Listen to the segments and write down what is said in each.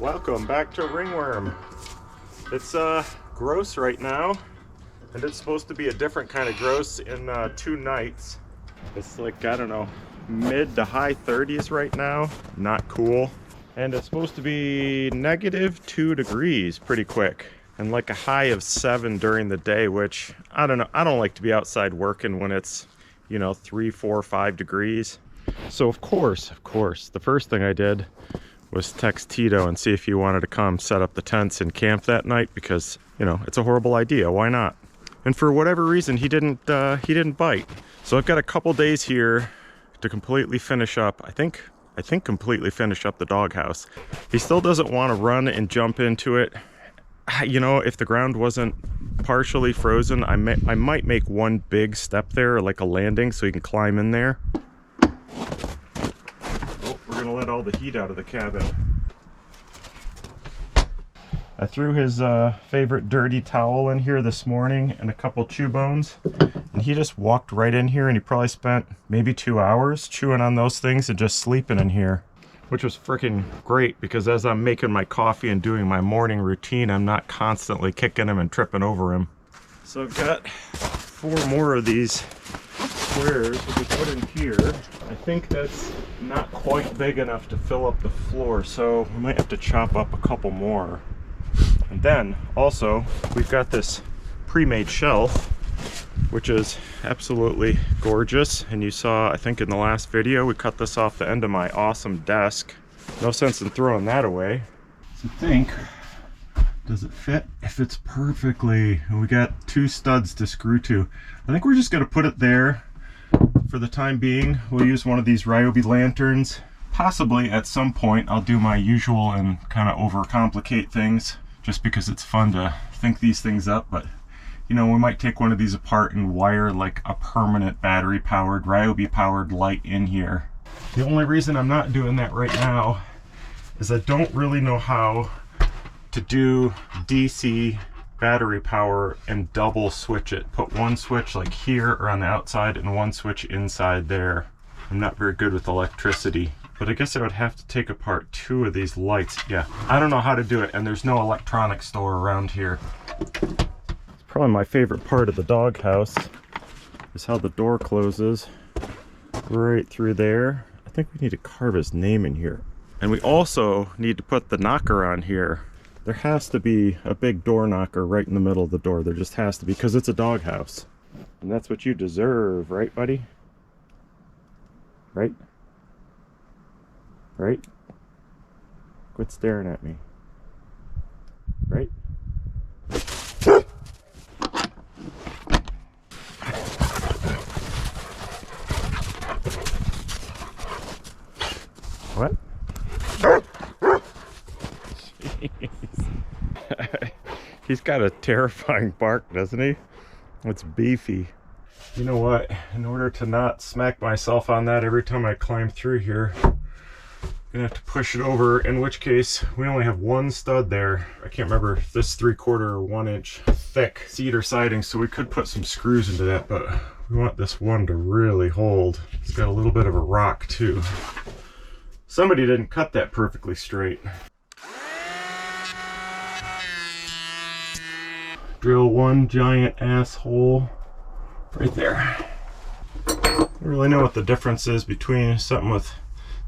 Welcome back to Ringworm. It's gross right now, and it's supposed to be a different kind of gross in 2 nights. It's like, I don't know, mid to high 30s right now. Not cool. And it's supposed to be -2 degrees pretty quick, and like a high of 7 during the day, which I don't know. I don't like to be outside working when it's, you know, 3, 4, 5 degrees. So of course, the first thing I did was text Tito and see if he wanted to come set up the tents and camp that night, because, you know, it's a horrible idea. Why not? And for whatever reason, he didn't bite. So I've got a couple days here to completely finish up. I think completely finish up the doghouse. He still doesn't want to run and jump into it. You know, if the ground wasn't partially frozen, I might make one big step there, like a landing, so he can climb in there. We're gonna let all the heat out of the cabin. I threw his favorite dirty towel in here this morning and a couple chew bones, and he just walked right in here, and he probably spent maybe 2 hours chewing on those things and just sleeping in here, which was freaking great, because as I'm making my coffee and doing my morning routine, I'm not constantly kicking him and tripping over him. So I've got 4 more of these squares that we put in here. I think that's not quite big enough to fill up the floor, so we might have to chop up a couple more. And then also we've got this pre-made shelf, which is absolutely gorgeous. And you saw, I think in the last video, we cut this off the end of my awesome desk. No sense in throwing that away. So think, does it fit? It fits perfectly. And we got 2 studs to screw to. I think we're just gonna put it there for the time being. We'll use one of these Ryobi lanterns. Possibly at some point I'll do my usual and kind of overcomplicate things, just because it's fun to think these things up. But you know, we might take one of these apart and wire like a permanent battery powered, Ryobi powered light in here. The only reason I'm not doing that right now is I don't really know how to do DC battery power and double switch it. Put one switch like here or on the outside and one switch inside there. I'm not very good with electricity, but I guess I would have to take apart 2 of these lights. Yeah, I don't know how to do it, and there's no electronics store around here. It's probably my favorite part of the doghouse is how the door closes right through there. I think we need to carve his name in here. And we also need to put the knocker on here. There has to be a big door knocker right in the middle of the door. There just has to be, because it's a doghouse. And that's what you deserve, right, buddy? Right? Right? Quit staring at me. Right? What? He's got a terrifying bark, doesn't he? It's beefy. You know what? In order to not smack myself on that every time I climb through here, I'm gonna have to push it over, in which case we only have 1 stud there. I can't remember if this 3/4 or 1 inch thick cedar siding, so we could put some screws into that, but we want this one to really hold. It's got a little bit of a rock too. Somebody didn't cut that perfectly straight. Drill 1 giant asshole right there. I don't really know what the difference is between something with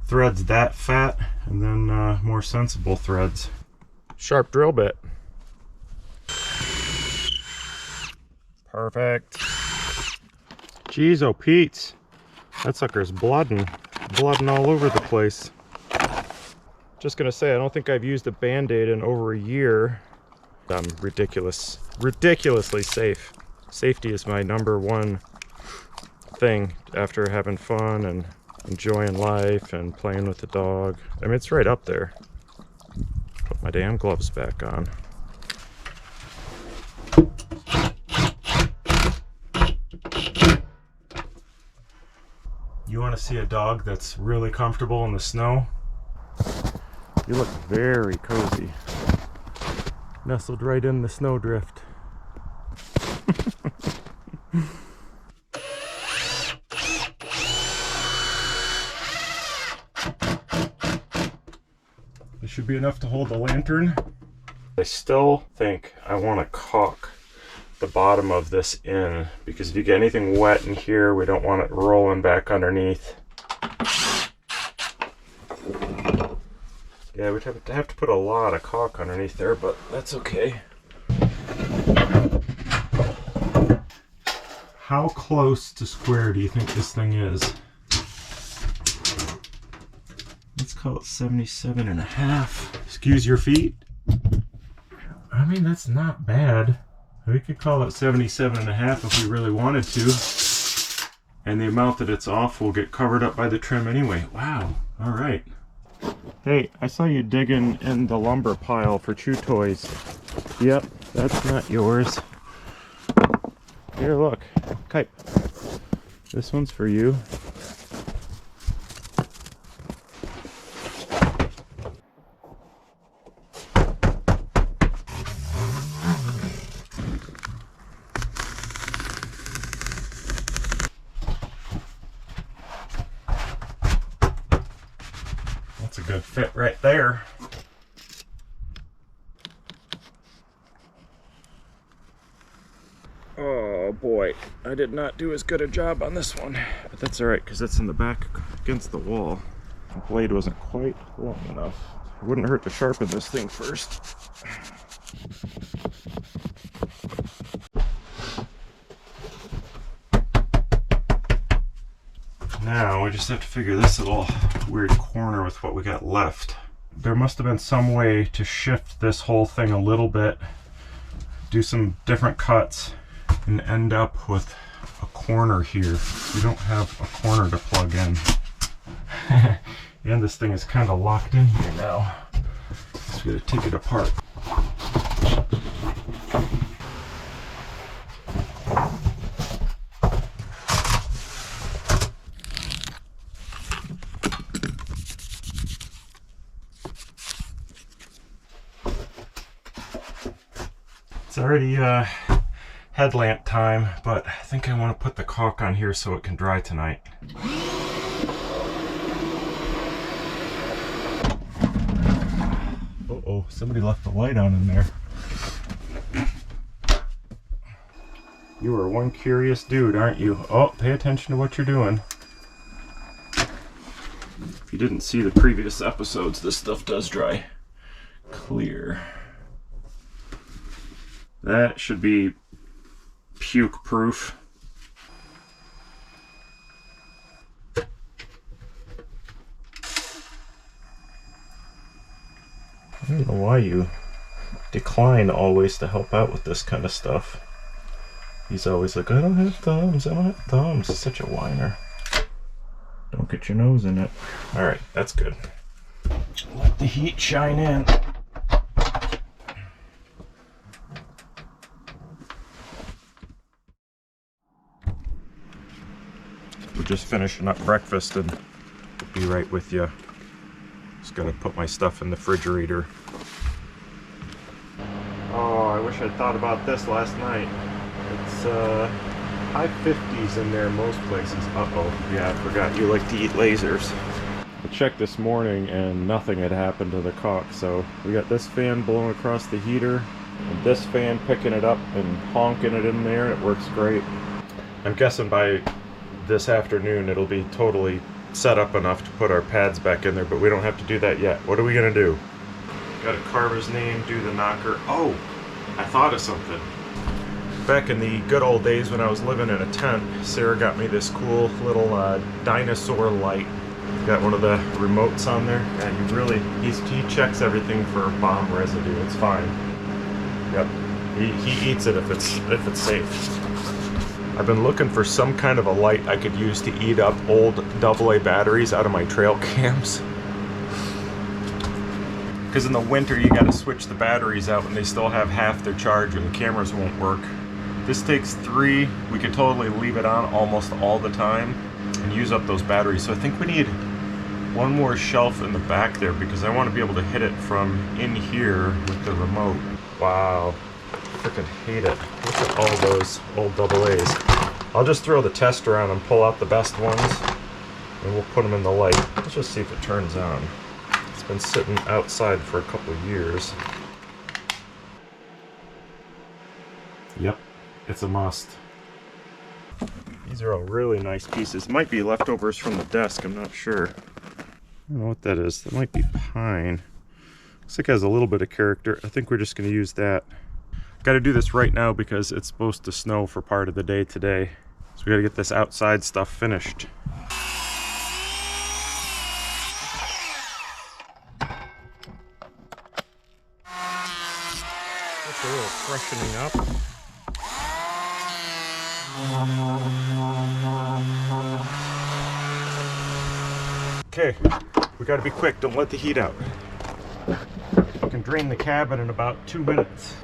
threads that fat and then more sensible threads. Sharp drill bit. Perfect. Jeez, oh Pete's. That sucker's blooding all over the place. Just gonna say, I don't think I've used a Band-Aid in over a year. I'm ridiculously safe. Safety is my #1 thing after having fun and enjoying life and playing with the dog. I mean, it's right up there. Put my damn gloves back on. You want to see a dog that's really comfortable in the snow? You look very cozy. Nestled right in the snowdrift. should be enough to hold the lantern. I still think I want to caulk the bottom of this in, because if you get anything wet in here, we don't want it rolling back underneath. Yeah, we'd have to put a lot of caulk underneath there, but that's okay. How close to square do you think this thing is? Let's call it 77.5. Excuse your feet. I mean, that's not bad. We could call it 77.5 if we really wanted to. And the amount that it's off will get covered up by the trim anyway. Wow. All right. Hey, I saw you digging in the lumber pile for chew toys. Yep, that's not yours. Here, look. Kite. This one's for you. That's a good fit right there. Oh boy, I did not do as good a job on this one, but that's all right because it's in the back against the wall. The blade wasn't quite long enough. It wouldn't hurt to sharpen this thing first. Now we just have to figure this little weird corner with what we got left. There must have been some way to shift this whole thing a little bit, do some different cuts, and end up with a corner here. We don't have a corner to plug in. And this thing is kind of locked in here now. So we gotta take it apart. It's already headlamp time, but I think I want to put the caulk on here so it can dry tonight. Uh-oh, somebody left the light on in there. You are one curious dude, aren't you? Oh, pay attention to what you're doing. If you didn't see the previous episodes, this stuff does dry clear. That should be puke proof. I don't know why you decline always to help out with this kind of stuff. He's always like, I don't have thumbs, I don't have thumbs. He's such a whiner. Don't get your nose in it. Alright, that's good. Let the heat shine in. We're just finishing up breakfast and be right with you. Just gotta put my stuff in the refrigerator. Oh, I wish I'd thought about this last night. It's high 50s in there most places. Uh-oh, yeah, I forgot you like to eat lasers. I checked this morning and nothing had happened to the caulk, so we got this fan blowing across the heater and this fan picking it up and honking it in there. It works great. I'm guessing by this afternoon it'll be totally set up enough to put our pads back in there, but we don't have to do that yet. What are we gonna do? Gotta carve his name, do the knocker. Oh, I thought of something. Back in the good old days when I was living in a tent, Sarah got me this cool little Dinosaur light. Got one of the remotes on there, and he checks everything for bomb residue. It's fine. Yep, he eats it if it's safe. I've been looking for some kind of a light I could use to eat up old AA batteries out of my trail cams. Because in the winter you gotta switch the batteries out when they still have half their charge or the cameras won't work. This takes 3. We could totally leave it on almost all the time and use up those batteries. So I think we need one more shelf in the back there because I want to be able to hit it from in here with the remote. Wow. Freaking hate it. Look at all those old AA's. I'll just throw the tester on and pull out the best ones and we'll put them in the light. Let's just see if it turns on. It's been sitting outside for a couple of years. Yep, it's a must. These are all really nice pieces. Might be leftovers from the desk, I'm not sure. I don't know what that is. That might be pine. Looks like it has a little bit of character. I think we're just going to use that. Got to do this right now because it's supposed to snow for part of the day today. So we got to get this outside stuff finished. Just a little freshening up. Okay, we got to be quick. Don't let the heat out. We can drain the cabin in about 2 minutes.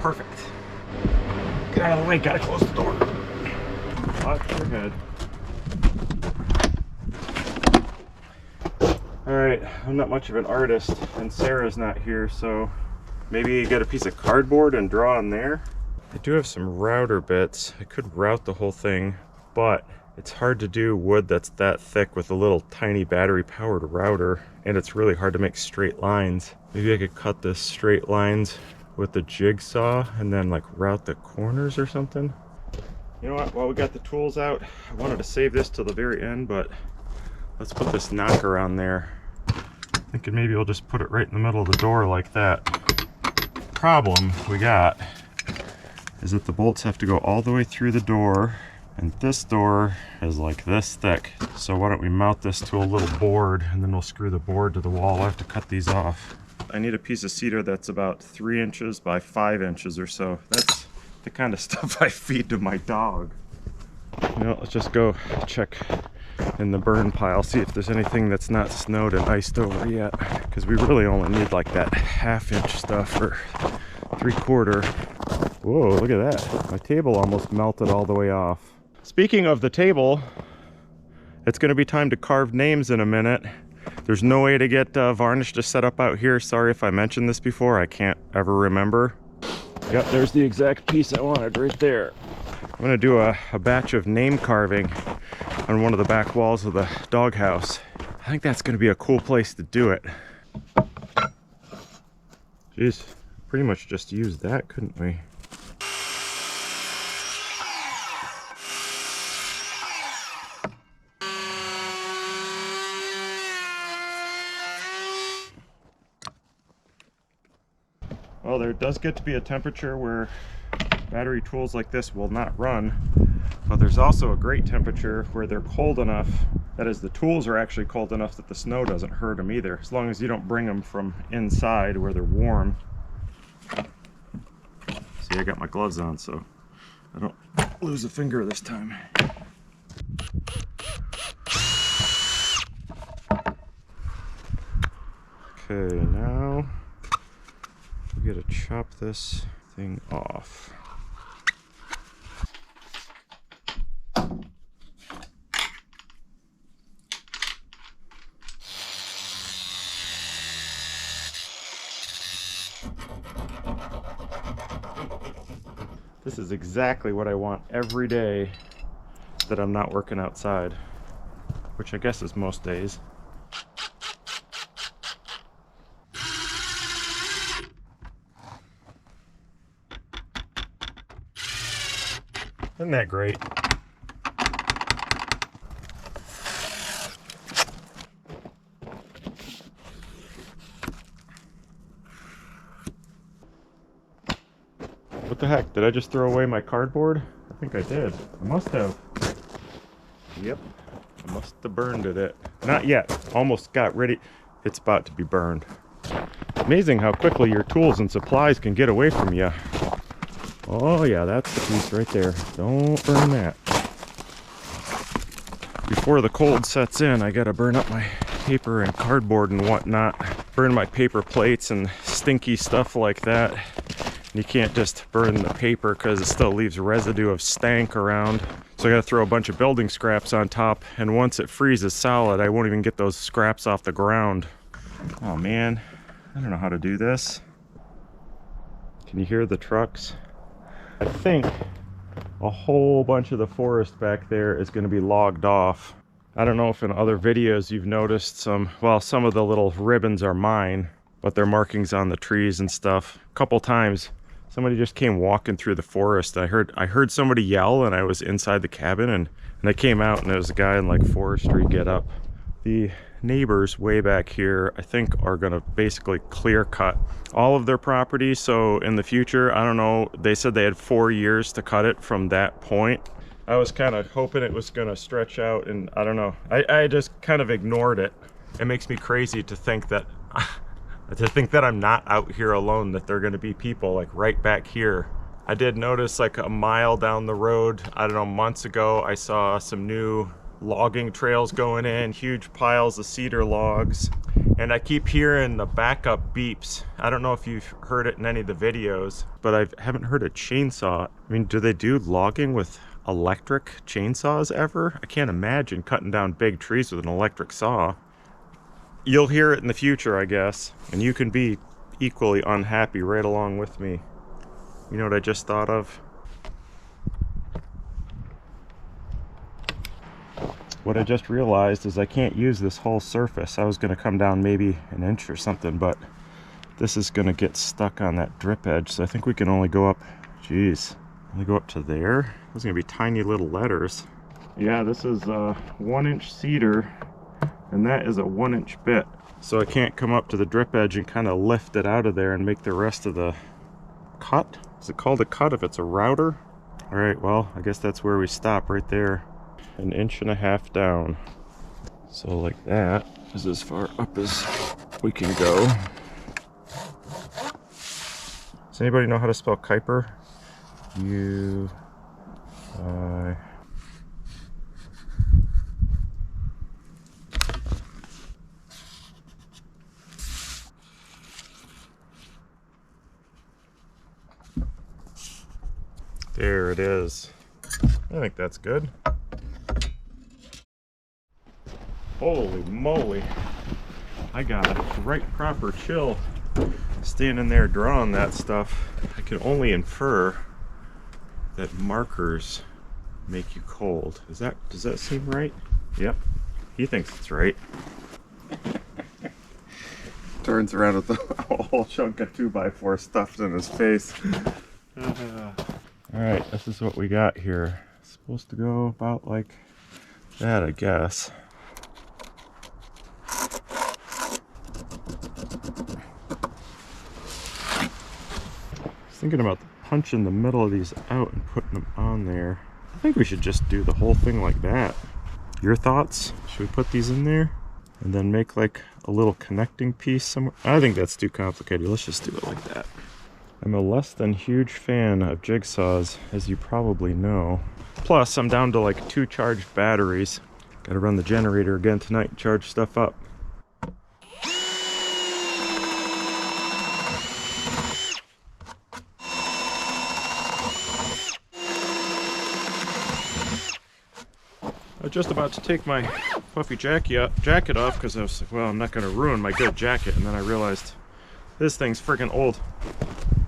Perfect. Get out of the way, gotta close the door. Watch your head. Alright, I'm not much of an artist, and Sarah's not here, so maybe you get a piece of cardboard and draw on there. I do have some router bits. I could route the whole thing, but it's hard to do wood that's that thick with a little tiny battery powered router, and it's really hard to make straight lines. Maybe I could cut this straight lines with the jigsaw and then like route the corners or something. You know what, while we got the tools out, I wanted to save this till the very end, but let's put this knocker on there. Thinking maybe we'll just put it right in the middle of the door like that. Problem we got is that the bolts have to go all the way through the door, and this door is like this thick. So why don't we mount this to a little board, and then we'll screw the board to the wall. I'll have to cut these off. I need a piece of cedar that's about 3 inches by 5 inches or so. That's the kind of stuff I feed to my dog. You know, let's just go check in the burn pile, see if there's anything that's not snowed and iced over yet. Because we really only need like that 1/2 inch stuff or 3/4. Whoa, look at that. My table almost melted all the way off. Speaking of the table, it's going to be time to carve names in a minute. There's no way to get varnish to set up out here. Sorry if I mentioned this before. I can't ever remember. Yep, there's the exact piece I wanted right there. I'm going to do a batch of name carving on one of the back walls of the doghouse. I think that's going to be a cool place to do it. Jeez, pretty much just used that, couldn't we? Well, there does get to be a temperature where battery tools like this will not run, but there's also a great temperature where they're cold enough, that is, the tools are actually cold enough that the snow doesn't hurt them either, as long as you don't bring them from inside where they're warm. See, I got my gloves on so I don't lose a finger this time. Okay, now we gotta chop this thing off. This is exactly what I want every day that I'm not working outside, which I guess is most days. Isn't that great? What the heck? Did I just throw away my cardboard? I think I did. I must have. Yep. I must have burned it. Not yet. Almost got ready. It's about to be burned. Amazing how quickly your tools and supplies can get away from you. Oh yeah, that's the piece right there. Don't burn that. Before the cold sets in, I gotta burn up my paper and cardboard and whatnot. Burn my paper plates and stinky stuff like that. You can't just burn the paper because it still leaves residue of stank around. So I gotta throw a bunch of building scraps on top, and once it freezes solid, I won't even get those scraps off the ground. Oh man, I don't know how to do this. Can you hear the trucks? I think a whole bunch of the forest back there is going to be logged off. I don't know if in other videos you've noticed some of the little ribbons are mine, but they're markings on the trees and stuff. A couple times somebody just came walking through the forest. I heard somebody yell, and I was inside the cabin, and I came out, and there was a guy in like forestry getup. The neighbors way back here, I think, are gonna basically clear cut all of their property. So in the future, I don't know, they said they had 4 years to cut it from that point. I was kind of hoping it was gonna stretch out, and I don't know, I just kind of ignored it. It makes me crazy to think that I'm not out here alone, that there are gonna be people like right back here. I did notice like a mile down the road, I don't know, months ago, I saw some new logging trails going in, huge piles of cedar logs, and I keep hearing the backup beeps. I don't know if you've heard it in any of the videos, but I haven't heard a chainsaw. I mean, do they do logging with electric chainsaws ever? I can't imagine cutting down big trees with an electric saw. You'll hear it in the future, I guess, and you can be equally unhappy right along with me. You know what I just thought of? What I just realized is I can't use this whole surface. I was going to come down maybe an inch or something, but this is going to get stuck on that drip edge, so I think we can only go up, geez, only go up to there. Those are going to be tiny little letters. Yeah, this is 1-inch cedar, and that is a 1-inch bit. So I can't come up to the drip edge and kind of lift it out of there and make the rest of the cut. Is it called a cut if it's a router? All right, well, I guess that's where we stop, right there. 1.5 inches down. So like that is as far up as we can go. Does anybody know how to spell Kuiper? U-I... There it is. I think that's good. Holy moly. I got a right proper chill standing there drawing that stuff. I can only infer that markers make you cold. Does that seem right? Yep. He thinks it's right. Turns around with a whole chunk of 2x4 stuffed in his face. Alright, this is what we got here. It's supposed to go about like that, I guess. Thinking about punching the middle of these out and putting them on there. I think we should just do the whole thing like that. Your thoughts? Should we put these in there and then make like a little connecting piece somewhere? I think that's too complicated. Let's just do it like that. I'm a less than huge fan of jigsaws, as you probably know. Plus, I'm down to like 2 charged batteries. Gotta run the generator again tonight and charge stuff up. I was just about to take my puffy jacket off because I was like, well, I'm not going to ruin my good jacket. And then I realized this thing's freaking old.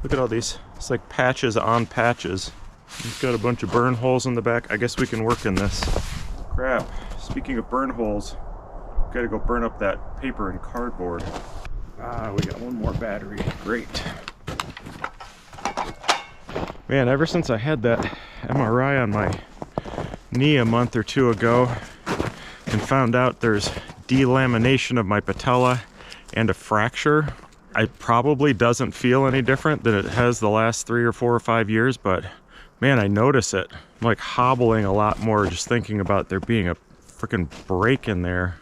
Look at all these. It's like patches on patches. It's got a bunch of burn holes in the back. I guess we can work in this. Crap. Speaking of burn holes, gotta go burn up that paper and cardboard. Ah, we got one more battery. Great. Man, ever since I had that MRI on my knee a month or 2 ago and found out there's delamination of my patella and a fracture, it probably doesn't feel any different than it has the last 3 or 4 or 5 years, but man, I notice it. I'm like hobbling a lot more just thinking about there being a freaking break in there.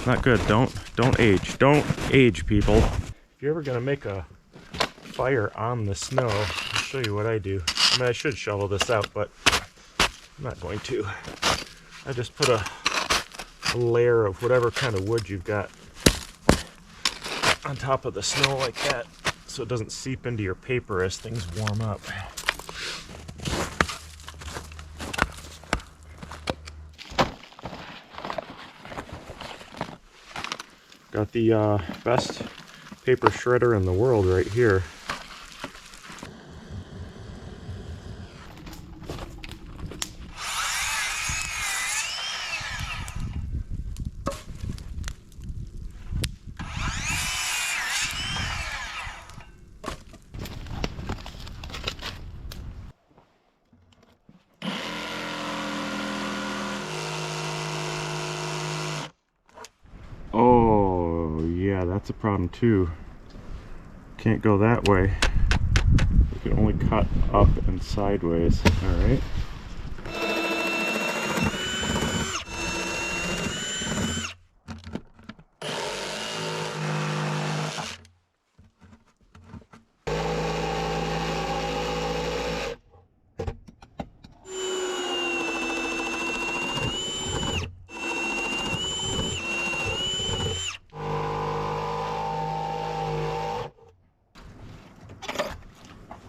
Not good. Don't age. Don't age, people. If you're ever gonna make a fire on the snow, I'll show you what I do. I mean, I should shovel this out, but I'm not going to. I just put a layer of whatever kind of wood you've got on top of the snow like that, so it doesn't seep into your paper as things warm up. Got the best paper shredder in the world right here. that's a problem too. Can't go that way. You can only cut up and sideways. All right.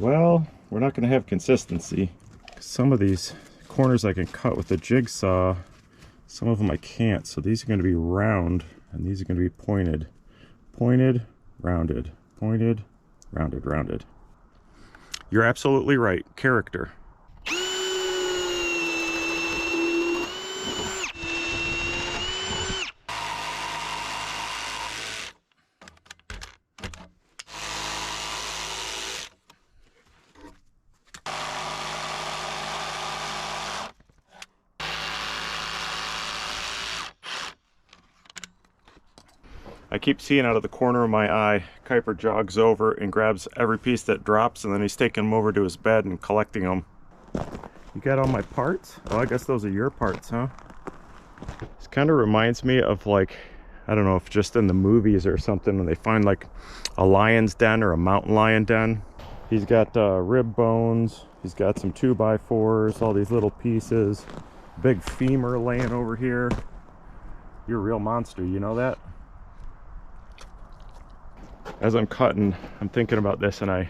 Well, we're not going to have consistency. Some of these corners I can cut with a jigsaw, some of them I can't. So these are going to be round and these are going to be pointed. Pointed, rounded, pointed, rounded, rounded. You're absolutely right. Character. I keep seeing out of the corner of my eye, Kuiper jogs over and grabs every piece that drops, and then he's taking them over to his bed and collecting them. You got all my parts? Oh, I guess those are your parts, huh? This kind of reminds me of, like, I don't know if just in the movies or something, when they find like a lion's den or a mountain lion den. He's got rib bones, he's got some 2x4s, all these little pieces, big femur laying over here. You're a real monster, you know that? As I'm cutting, I'm thinking about this, and I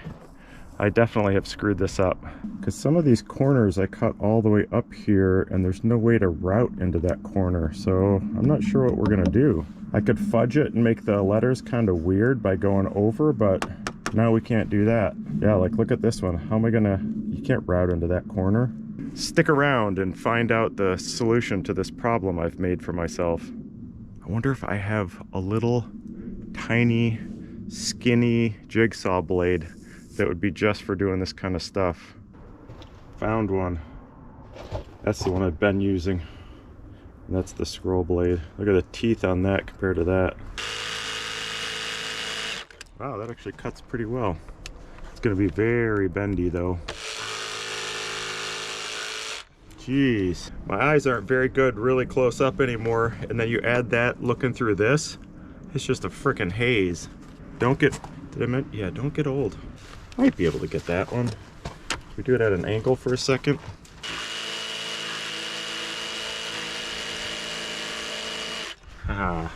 definitely have screwed this up. Because some of these corners I cut all the way up here, and there's no way to route into that corner. So I'm not sure what we're gonna do. I could fudge it and make the letters kind of weird by going over, but now we can't do that. Yeah, like look at this one. How am I gonna, you can't route into that corner. Stick around and find out the solution to this problem I've made for myself. I wonder if I have a little tiny skinny jigsaw blade that would be just for doing this kind of stuff. Found one. That's the one I've been using. And that's the scroll blade. Look at the teeth on that compared to that. Wow, that actually cuts pretty well. It's gonna be very bendy though. Jeez, my eyes aren't very good really close up anymore, and then you add that looking through this, it's just a frickin' haze. Don't get, yeah, don't get old. Might be able to get that one. We do it at an angle for a second. Haha.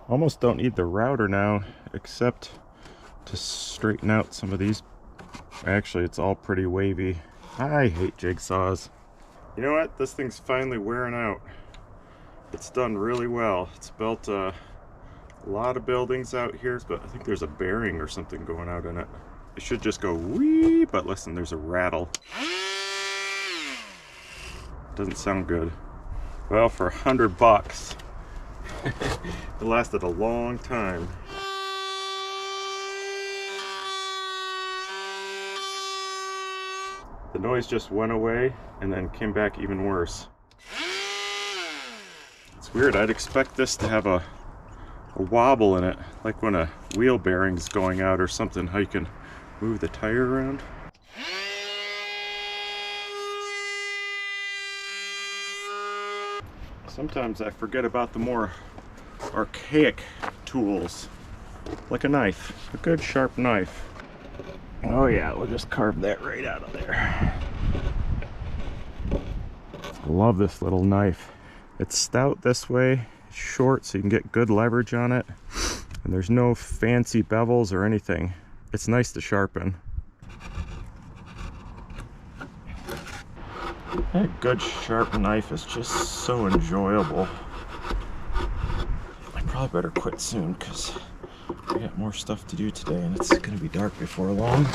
Almost don't need the router now, except to straighten out some of these. Actually, it's all pretty wavy. I hate jigsaws. You know what? This thing's finally wearing out. It's done really well. It's built a lot of buildings out here, but I think there's a bearing or something going out in it. It should just go wee, but listen, there's a rattle. Doesn't sound good. Well, for $100, it lasted a long time. The noise just went away and then came back even worse. It's weird, I'd expect this to have a wobble in it, like when a wheel bearing's going out or something, how you can move the tire around. Sometimes I forget about the more archaic tools, like a knife, a good sharp knife. Oh yeah, we'll just carve that right out of there. I love this little knife. It's stout this way, it's short so you can get good leverage on it, and there's no fancy bevels or anything. It's nice to sharpen. A good sharp knife is just so enjoyable. I probably better quit soon because we got more stuff to do today and it's gonna be dark before long.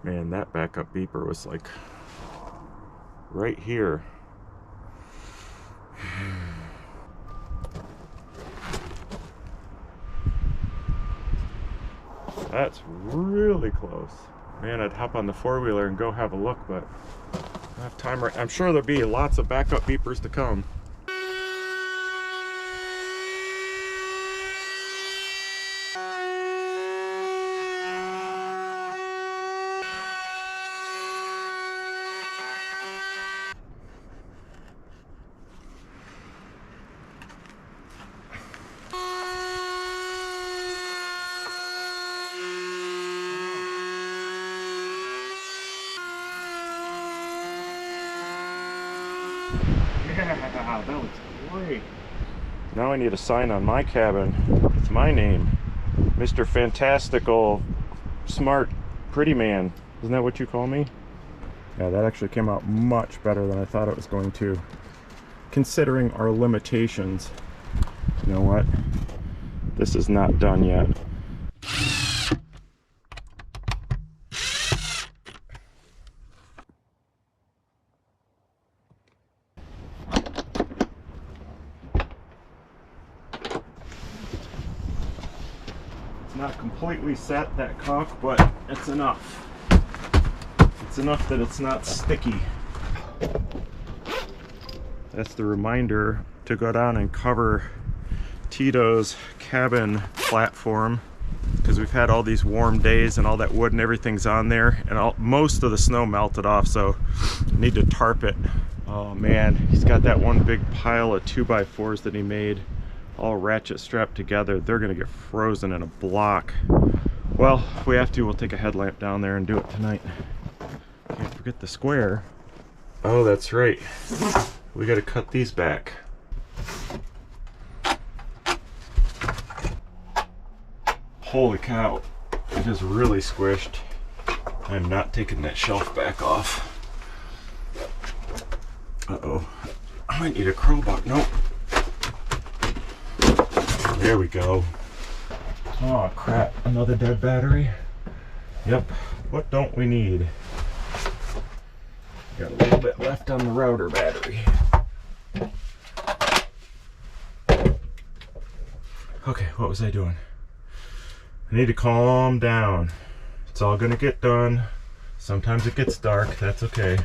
Man, that backup beeper was like right here. That's really close. Man, I'd hop on the four-wheeler and go have a look, but I don't have time right. I'm sure there'll be lots of backup beepers to come. Yeah, that looks great. Now I need a sign on my cabin. It's my name. Mr. Fantastical, Smart, Pretty Man. Isn't that what you call me? Yeah, that actually came out much better than I thought it was going to. Considering our limitations. You know what? This is not done yet. Not completely set, that caulk, but it's enough. It's enough that it's not sticky. That's the reminder to go down and cover Tito's cabin platform, because we've had all these warm days and all that wood and everything's on there, and most of the snow melted off, so I need to tarp it. Oh man, he's got that one big pile of 2x4s that he made, all ratchet strapped together. They're gonna get frozen in a block. Well, if we have to, we'll take a headlamp down there and do it tonight. Can't forget the square. Oh, that's right. We gotta cut these back. Holy cow, it is really squished. I'm not taking that shelf back off. Uh-oh, I might need a crowbar. Nope. There we go. Oh crap, another dead battery. Yep, what don't we need? Got a little bit left on the router battery. Okay, what was I doing? I need to calm down. It's all gonna get done. Sometimes it gets dark, that's okay.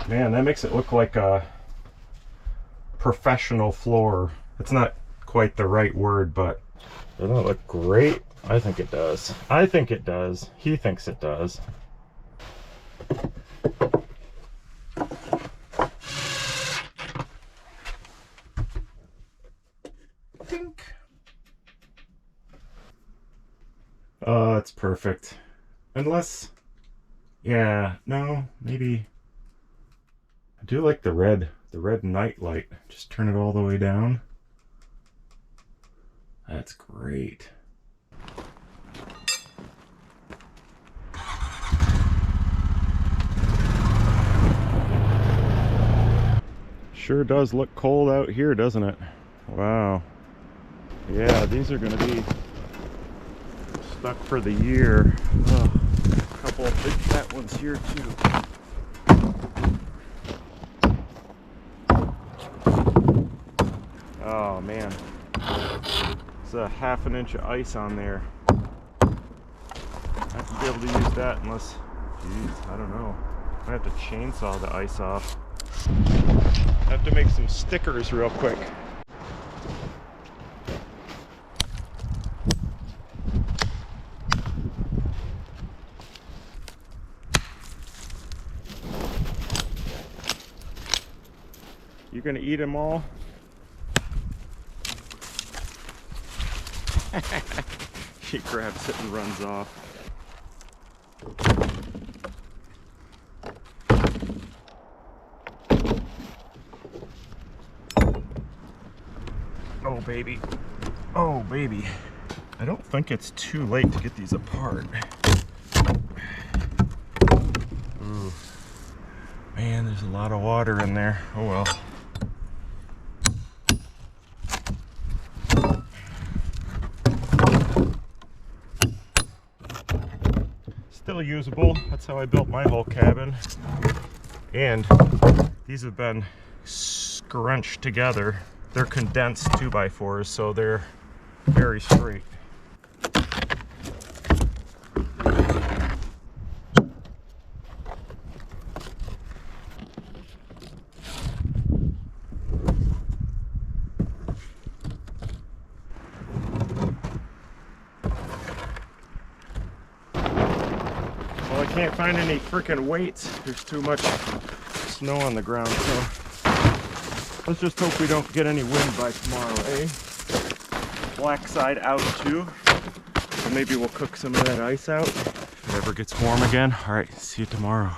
Man, that makes it look like a professional floor. It's not quite the right word, but doesn't it look great? I think it does. I think it does. He thinks it does. Tink. Oh, it's perfect. Unless, yeah, no, maybe. I do like the red night light. Just turn it all the way down. That's great. Sure does look cold out here, doesn't it? Wow. Yeah, these are gonna be stuck for the year. Oh, a couple of big fat ones here too. Oh man, it's a ½ an inch of ice on there. I have to be able to use that unless, geez, I don't know. I have to chainsaw the ice off. I have to make some stickers real quick. You gonna eat them all? He grabs it and runs off. Oh baby. Oh baby. I don't think it's too late to get these apart. Ooh. Man, there's a lot of water in there. Oh well. Still usable. That's how I built my whole cabin. And these have been scrunched together. They're condensed 2x4s, so they're very straight. Well, I can't find any freaking weights. There's too much snow on the ground, so let's just hope we don't get any wind by tomorrow, eh? Black side out too. So maybe we'll cook some of that ice out if it ever gets warm again. All right, see you tomorrow.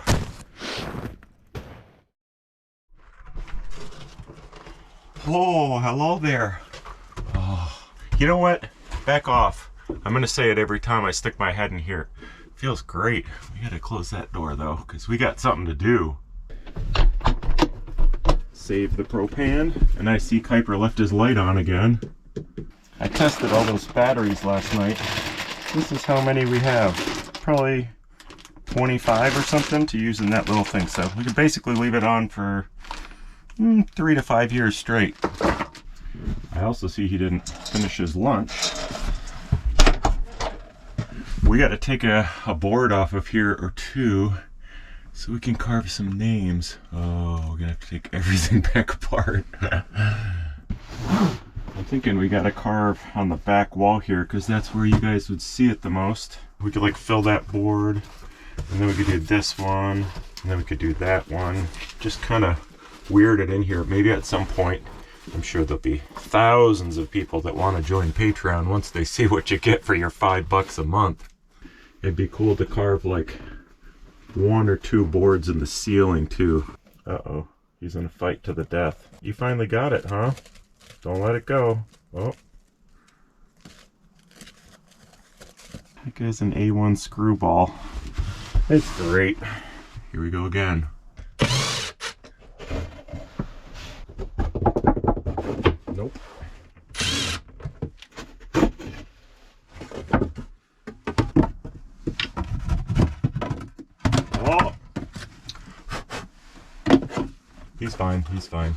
Oh, hello there. Oh, you know what? Back off. I'm gonna say it every time I stick my head in here. Feels great. We gotta close that door though, because we got something to do. Save the propane, and I see Kuiper left his light on again. I tested all those batteries last night. This is how many we have. Probably 25 or something to use in that little thing. So we can basically leave it on for 3 to 5 years straight. I also see he didn't finish his lunch. We got to take a board off of here or two so we can carve some names. Oh, we're gonna have to take everything back apart. I'm thinking we got to carve on the back wall here because that's where you guys would see it the most. We could like fill that board, and then we could do this one, and then we could do that one. Just kind of weird it in here. Maybe at some point, I'm sure there'll be thousands of people that want to join Patreon once they see what you get for your $5 a month. It'd be cool to carve like 1 or 2 boards in the ceiling too. Uh-oh, he's in a fight to the death. You finally got it, huh? Don't let it go. Oh. That guy's an A1 screwball. It's great. Here we go again. Nope. Oh! He's fine, he's fine.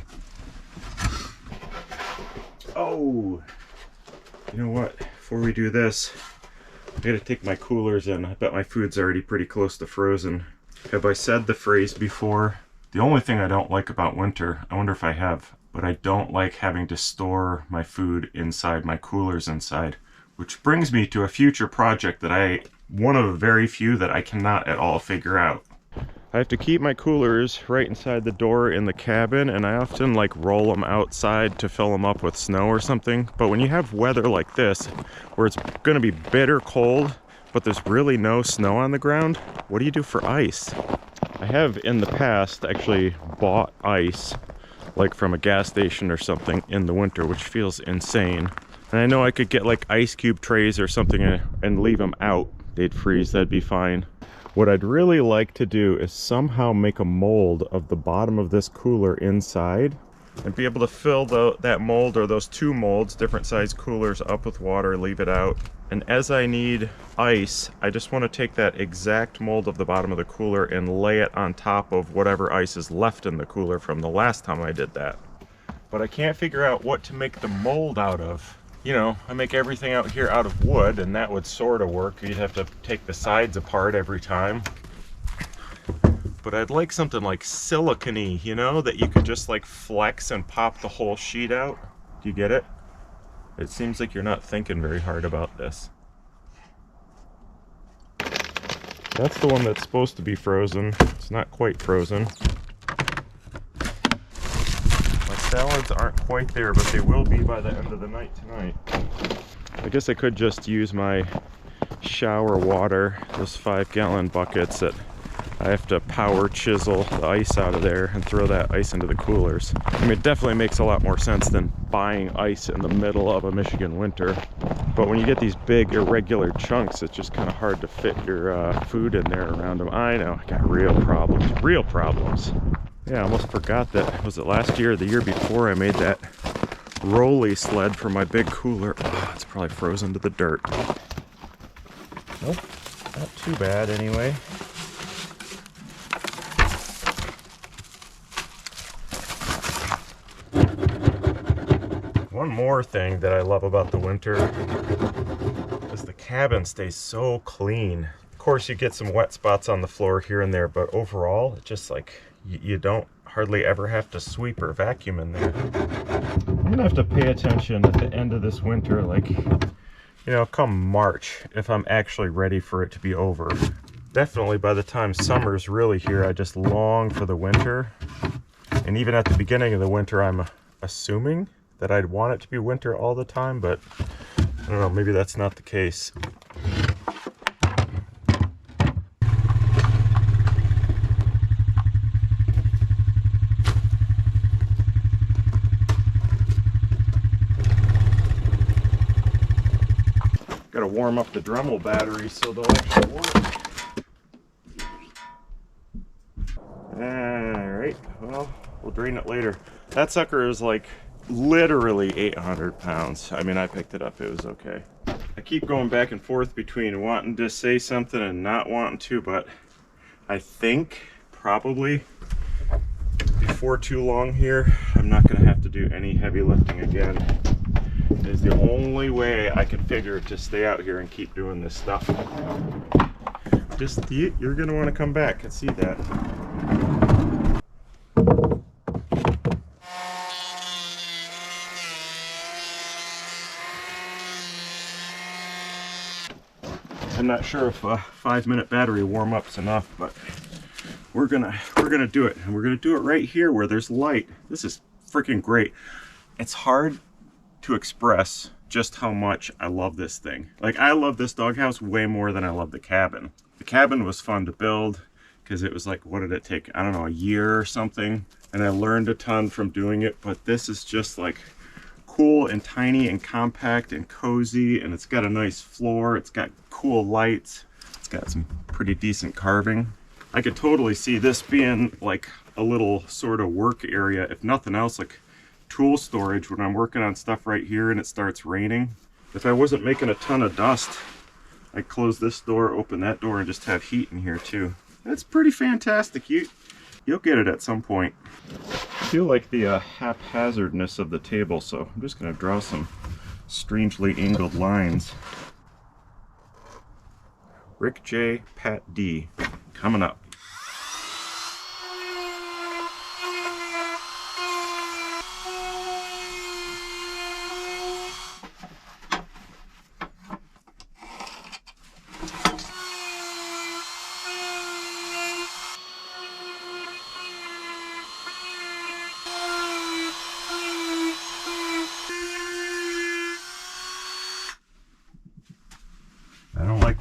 Oh! You know what? Before we do this, I gotta take my coolers in. I bet my food's already pretty close to frozen. Have I said the phrase before? The only thing I don't like about winter, I wonder if I have, but I don't like having to store my food inside my coolers inside. Which brings me to a future project that one of the very few that I cannot at all figure out. I have to keep my coolers right inside the door in the cabin, and I often like roll them outside to fill them up with snow or something. But when you have weather like this, where it's gonna be bitter cold, but there's really no snow on the ground, what do you do for ice? I have in the past actually bought ice, like from a gas station or something in the winter, which feels insane. And I know I could get like ice cube trays or something and leave them out. They'd freeze, that'd be fine. What I'd really like to do is somehow make a mold of the bottom of this cooler inside and be able to fill that mold or those 2 molds, different size coolers, up with water, leave it out. And as I need ice, I just want to take that exact mold of the bottom of the cooler and lay it on top of whatever ice is left in the cooler from the last time I did that. But I can't figure out what to make the mold out of. You know, I make everything out here out of wood, and that would sort of work. You'd have to take the sides apart every time. But I'd like something like silicone-y, you know, that you could just like flex and pop the whole sheet out. Do you get it? It seems like you're not thinking very hard about this. That's the one that's supposed to be frozen. It's not quite frozen. Salads aren't quite there, but they will be by the end of the night tonight. I guess I could just use my shower water, those 5-gallon buckets that I have to power chisel the ice out of there and throw that ice into the coolers. I mean, it definitely makes a lot more sense than buying ice in the middle of a Michigan winter. But when you get these big irregular chunks, it's just kind of hard to fit your food in there around them. I know, I got real problems, real problems. Yeah, I almost forgot that, was it last year or the year before I made that rolly sled for my big cooler. Oh, it's probably frozen to the dirt. Nope, not too bad anyway. One more thing that I love about the winter is the cabin stays so clean. Of course, you get some wet spots on the floor here and there, but overall, it's just like you don't hardly ever have to sweep or vacuum in there. I'm gonna have to pay attention at the end of this winter, like, you know, come March, if I'm actually ready for it to be over. Definitely by the time summer's really here, I just long for the winter. And even at the beginning of the winter, I'm assuming that I'd want it to be winter all the time, but I don't know, maybe that's not the case. Gotta warm up the Dremel batteries so they'll actually work. Alright, well, we'll drain it later. That sucker is like literally 800 pounds. I mean, I picked it up, it was okay. I keep going back and forth between wanting to say something and not wanting to, but I think probably before too long here, I'm not gonna have to do any heavy lifting again. It is the only way I can figure to stay out here and keep doing this stuff. Just, you're gonna wanna come back and see that. I'm not sure if a 5-minute battery warm-up's enough, but we're gonna do it, and we're gonna do it right here where there's light. This is freaking great. It's hard to express just how much I love this thing. Like, I love this doghouse way more than I love the cabin. The cabin was fun to build because it was like, what did it take? I don't know, a year or something, and I learned a ton from doing it. But this is just like cool and tiny and compact and cozy, and it's got a nice floor, it's got cool lights, it's got some pretty decent carving. I could totally see this being like a little sort of work area, if nothing else, like tool storage when I'm working on stuff right here and it starts raining. If I wasn't making a ton of dust, I'd close this door, open that door, and just have heat in here too. That's pretty fantastic. You'll get it at some point. I feel like the haphazardness of the table, so I'm just going to draw some strangely angled lines. Rick J, Pat D, coming up.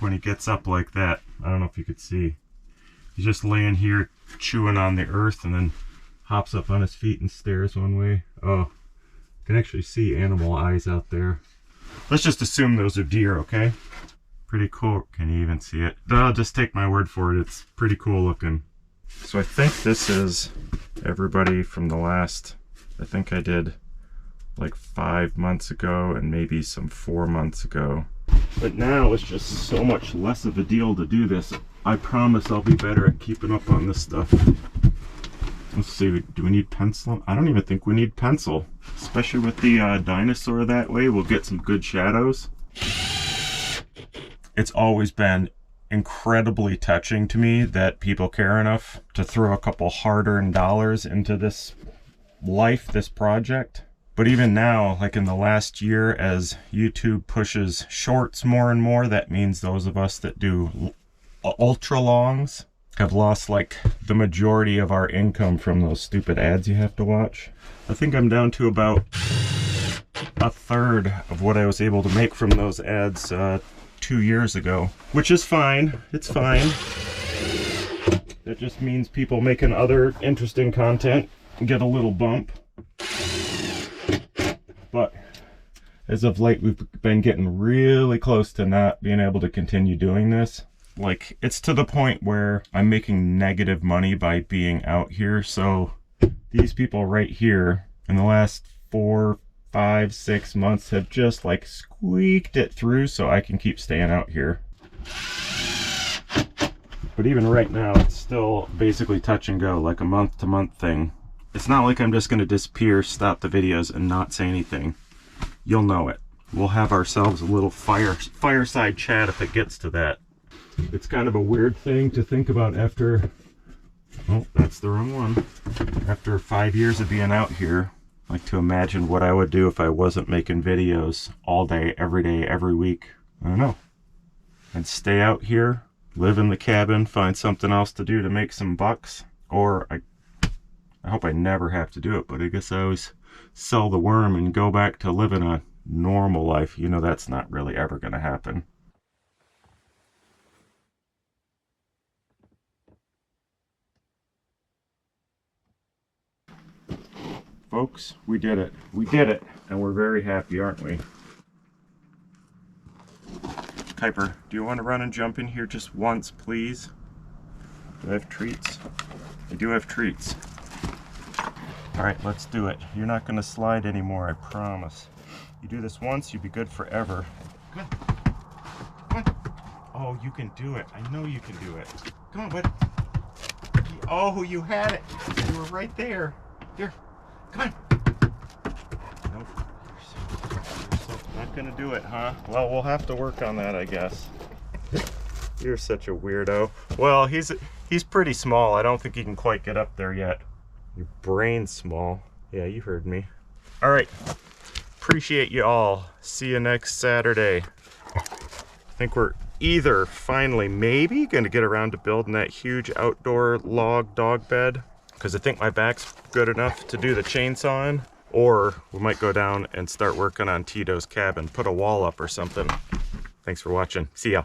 When he gets up like that, I don't know if you could see, he's just laying here chewing on the earth and then hops up on his feet and stares one way. Oh, you can actually see animal eyes out there. Let's just assume those are deer, okay? Pretty cool. Can you even see it? I'll just take my word for it. It's pretty cool looking. So I think this is everybody from the last, I think I did like 5 months ago and maybe some 4 months ago. But now it's just so much less of a deal to do this. I promise I'll be better at keeping up on this stuff. Let's see, do we need pencil? I don't even think we need pencil. Especially with the Dinosaur that way, we'll get some good shadows. It's always been incredibly touching to me that people care enough to throw a couple hard-earned dollars into this life, this project. But even now, like in the last year, as YouTube pushes shorts more and more, that means those of us that do ultra longs have lost like the majority of our income from those stupid ads you have to watch. I think I'm down to about a third of what I was able to make from those ads 2 years ago, which is fine. It's fine. That just means people making other interesting content get a little bump. But as of late, we've been getting really close to not being able to continue doing this. Like, it's to the point where I'm making negative money by being out here. So these people right here in the last 4, 5, 6 months have just like squeaked it through so I can keep staying out here. But even right now, it's still basically touch and go, like a month to month thing. It's not like I'm just going to disappear, stop the videos, and not say anything. You'll know it. We'll have ourselves a little fireside chat if it gets to that. It's kind of a weird thing to think about after, oh, that's the wrong one. After 5 years of being out here, like to imagine what I would do if I wasn't making videos all day, every week. I don't know. I'd stay out here, live in the cabin, find something else to do to make some bucks. Or I hope I never have to do it, but I guess I always sell the worm and go back to living a normal life. You know, that's not really ever going to happen. Folks, we did it. We did it. And we're very happy, aren't we? Kuiper, do you want to run and jump in here just once, please? Do I have treats? I do have treats. Alright, let's do it. You're not going to slide anymore, I promise. You do this once, you'll be good forever. Come on. Come on. Oh, you can do it. I know you can do it. Come on, bud. Oh, you had it. You were right there. Here. Come on. Nope. Not gonna do it, huh? Well, we'll have to work on that, I guess. You're such a weirdo. Well, he's pretty small. I don't think he can quite get up there yet. Your brain's small. Yeah, you heard me. All right. Appreciate you all. See you next Saturday. I think we're either finally maybe gonna get around to building that huge outdoor log dog bed, because I think my back's good enough to do the chainsawing, or we might go down and start working on Tito's cabin, put a wall up or something. Thanks for watching. See ya.